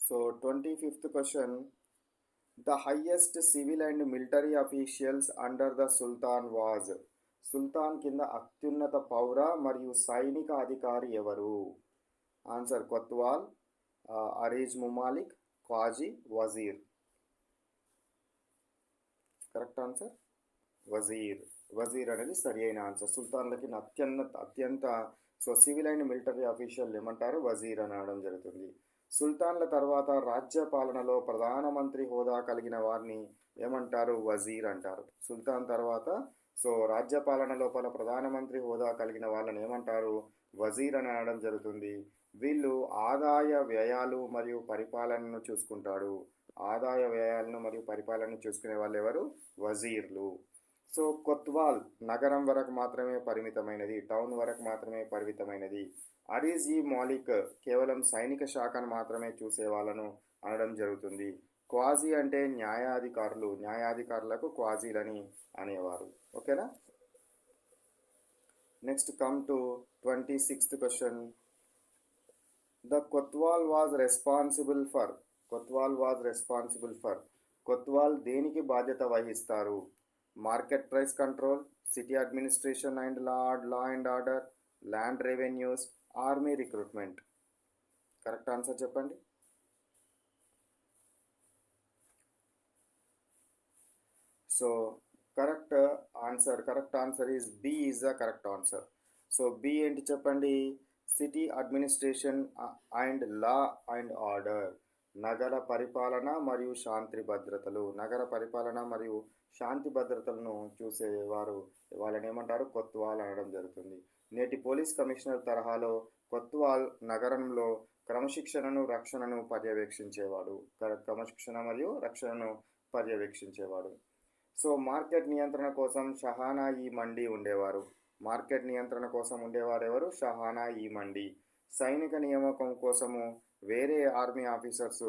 So 25th question. The highest civil and military officials under the Sultan was. సుల్తాన్ కింద అత్యున్నత పౌర మరియు సైనిక అధికారి ఎవరు? Answer Kotwal, Ariz Mumalik, Qazi, Wazir. Correct answer Wazir. వజీర్ అనేది సరి అయిన ఆన్సర్. సుల్తాన్లకి అత్యంత సివిల్ అండ్ మిలిటరీ అఫీషియల్ ఏమంటారు? వజీర్ అని అనడం జరుగుతుంది. సుల్తాన్ల తర్వాత రాజ్య పాలనలో ప్రధానమంత్రి హోదా కలిగిన వారిని ఏమంటారు? వజీర్ అంటారు. సుల్తాన్ తర్వాత రాజ్య పాలన లోపల ప్రధానమంత్రి హోదా కలిగిన వాళ్ళని ఏమంటారు? వజీర్ అని అనడం జరుగుతుంది. వీళ్ళు ఆదాయ వ్యయాలు మరియు పరిపాలనను చూసుకుంటాడు. ఆదాయ వ్యయాలను మరియు పరిపాలనను చూసుకునే వాళ్ళు ఎవరు? వజీర్లు. కొత్వాల్ నగరం వరకు మాత్రమే పరిమితమైనది, టౌన్ వరకు మాత్రమే పరిమితమైనది. అరీజ్ మాలిక్ కేవలం సైనిక శాఖను మాత్రమే చూసే వాళ్ళను అనడం జరుగుతుంది. క్వాజీ అంటే న్యాయాధికారులు, న్యాయాధికారులకు క్వాజీలని అనేవారు. ఓకేనా? Next come to 26th question. The Kotwal was responsible for. కొత్వాల్ దేనికి బాధ్యత వహిస్తారు? Market price control, city administration and law and order, land revenues, army recruitment. Correct answer చెప్పండి. Correct answer is B is the correct answer. B ఏంటి చెప్పండి? City administration and law and order, నగర పరిపాలన మరియు శాంతి భద్రతలు. నగర పరిపాలన మరియు శాంతి భద్రతలను చూసేవారు వాళ్ళని ఏమంటారు? కొత్వాల్ అనడం జరుగుతుంది. నేటి పోలీస్ కమిషనర్ తరహాలో కొత్వాల్ నగరంలో క్రమశిక్షణను రక్షణను పర్యవేక్షించేవాడు. మార్కెట్ నియంత్రణ కోసం షహానా ఈ మండి ఉండేవారు. ఎవరు? షహానా ఈ మండి. సైనిక నియామకం కోసము వేరే ఆర్మీ ఆఫీసర్స్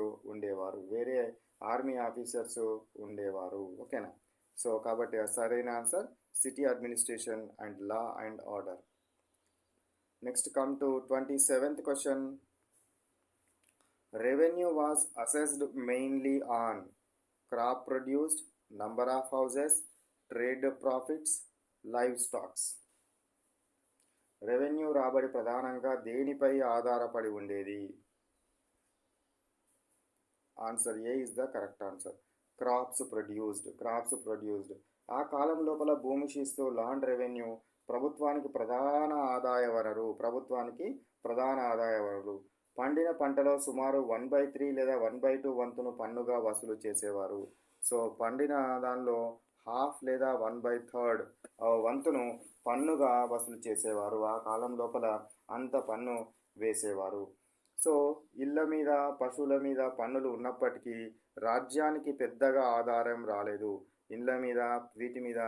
ఉండేవారు. ఓకేనా? కాబట్టి సరైన answer city administration and law and order. Next come to 27th question. Revenue was assessed mainly on crop produced, number of houses, trade profits, live stocks. Revenue రాబడి ప్రధానంగా దేనిపై ఆధారపడి ఉండేది? Answer A is the correct answer. Crops produced. ఆ కాలం లోపల భూమి శిస్తు, land revenue ప్రభుత్వానికి ప్రధాన ఆదాయ వనరు. పండిన పంటలో సుమారు 1/3 లేదా 1/2 వంతును పన్నుగా వసూలు చేసేవారు. పండిన దానిలో హాఫ్ లేదా 1/3 వంతును పన్నుగా వసూలు చేసేవారు. ఆ కాలం లోపల అంత పన్ను వేసేవారు. ఇళ్ళ మీద, పశువుల మీద పన్నులు ఉన్నప్పటికీ రాజ్యానికి పెద్దగా ఆదాయం రాలేదు. ఇళ్ళ మీద, వీటి మీద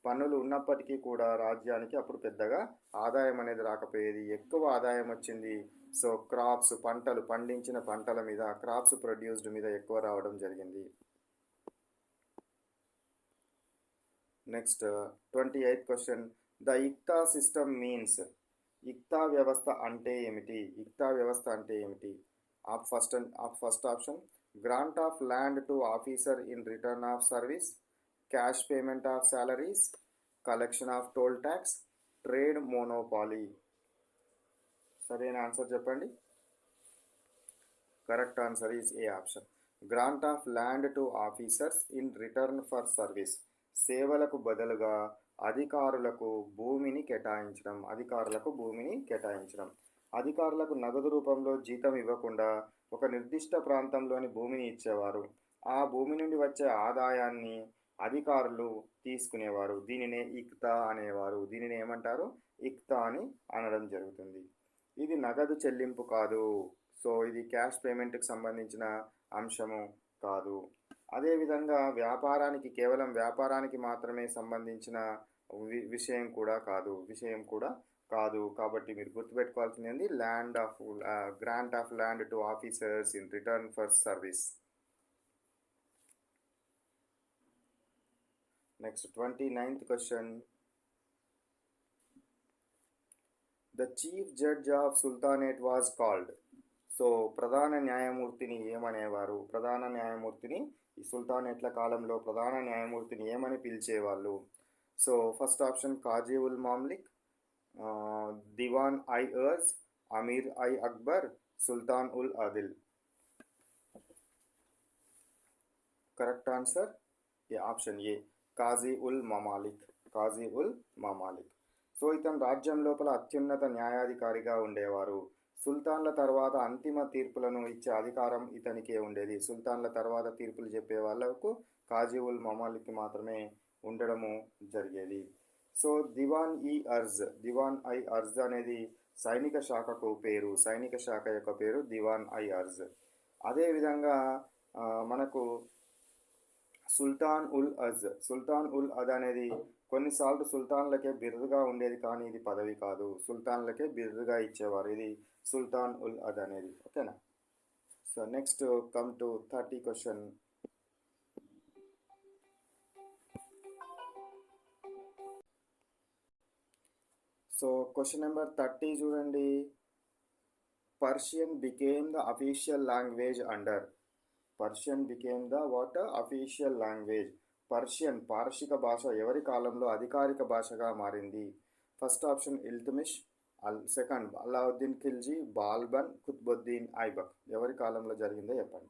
పన్నులు ఉన్నప్పటికీ కూడా రాజ్యానికి అప్పుడు పెద్దగా ఆదాయం అనేది రాకపోయేది. ఎక్కువ ఆదాయం వచ్చింది క్రాప్స్, పండించిన పంటల మీద, క్రాప్స్ ప్రొడ్యూస్డ్ మీద ఎక్కువ రావడం జరిగింది. Next 28th question. The Iqta system means. ఇక్తా వ్యవస్థ అంటే ఏమిటి? First option grant of land to officer in return of service, cash payment of salaries, collection of toll tax, trade monopoly. సరైన ఆన్సర్ చెప్పండి. Correct answer is A option. Grant of land to officers in return for service. సేవలకు బదులుగా అధికారులకు భూమిని కేటాయించడం. అధికారులకు నగదు రూపంలో జీతం ఇవ్వకుండా ఒక నిర్దిష్ట ప్రాంతంలోని భూమిని ఇచ్చేవారు. ఆ భూమి నుండి వచ్చే ఆదాయాన్ని అధికారులు తీసుకునేవారు. దీనినే ఇక్తా అనేవారు. దీనిని ఏమంటారు? ఇక్తా అని అనడం జరుగుతుంది. ఇది నగదు చెల్లింపు కాదు. ఇది క్యాష్ పేమెంట్కి సంబంధించిన అంశము కాదు. అదేవిధంగా కేవలం వ్యాపారానికి మాత్రమే సంబంధించిన విషయం కూడా కాదు. కాబట్టి మీరు గుర్తుపెట్టుకోవాల్సింది grant of land to officers in return for service. Next 29th question. The chief judge of sultanate was called. So ప్రధాన న్యాయమూర్తిని ఏమనేవారు? ప్రధాన న్యాయమూర్తిని ఈ సుల్తానేట్ల కాలంలో ప్రధాన న్యాయమూర్తిని ఏమని పిలిచేవాళ్ళు? So first option Qazi ul Mamlik, Diwan i Arz, Amir i Akbar, Sultan ul Adil. Correct answer A option A, Qazi ul Mamalik. Qazi ul Mamalik. So ఇతను రాజ్యం లోపల అత్యున్నత న్యాయాధికారిగా ఉండేవారు. సుల్తాన్ల తర్వాత అంతిమ తీర్పులను ఇచ్చే అధికారం ఇతనికే ఉండేది. సుల్తాన్ల తర్వాత తీర్పులు చెప్పే వాళ్ళకు కాజీ ఉల్ మమాలిక్ మాత్రమే ఉండడము జరిగేది. సో దివాన్ ఐ అర్జ్ అనేది సైనిక శాఖకు పేరు. సైనిక శాఖ యొక్క పేరు దివాన్ ఐ అర్జ్. అదేవిధంగా మనకు సుల్తాన్ ఉల్ అద్ అనేది కొన్నిసార్లు సుల్తాన్లకే బిరుదుగా ఉండేది, కానీ ఇది పదవి కాదు. సుల్తాన్లకే బిరుదుగా ఇచ్చేవారు. ఇది సుల్తాన్ ఉల్ అద్ అనేది. ఓకేనా. So next come to 30 question. So question number 30 చూడండి. Persian became the official language under. Persian became the what official language. పారశిక భాష ఎవరి కాలంలో అధికారిక భాషగా మారింది? First option Iltutmish, second Alauddin Khilji, Balban, Qutbuddin Aibak. ఎవరి కాలంలో జరిగిందో చెప్పండి.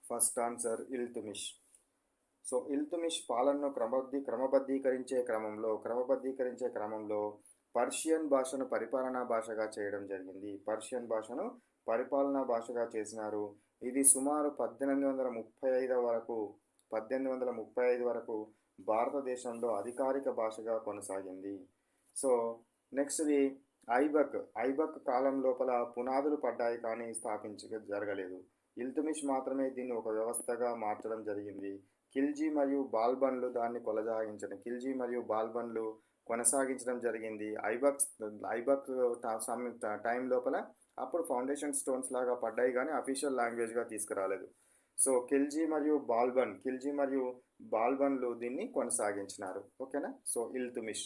First answer Iltutmish. So Iltutmish పాలనను క్రమబద్ధీకరించే క్రమంలో పర్షియన్ భాషను పరిపాలనా భాషగా చేయడం జరిగింది. పర్షియన్ భాషను పరిపాలనా భాషగా చేసినారు. ఇది సుమారు 1835 వరకు భారతదేశంలో అధికారిక భాషగా కొనసాగింది. సో నెక్స్ట్ది ఐబక్ కాలం లోపల పునాదులు పడ్డాయి, కానీ జరగలేదు. ఇల్తుమిష్ మాత్రమే దీన్ని ఒక వ్యవస్థగా మార్చడం జరిగింది. ఖిల్జీ మరియు బాల్బన్లు కొనసాగించడం జరిగింది. ఐబక్ టైం లోపల అప్పుడు ఫౌండేషన్ స్టోన్స్ లాగా పడ్డాయి, కానీ అఫీషియల్ లాంగ్వేజ్గా తీసుకురాలేదు. సో ఖిల్జీ మరియు బాల్బన్లు దీన్ని కొనసాగించినారు. ఓకేనా. సో ఇల్తుమిష్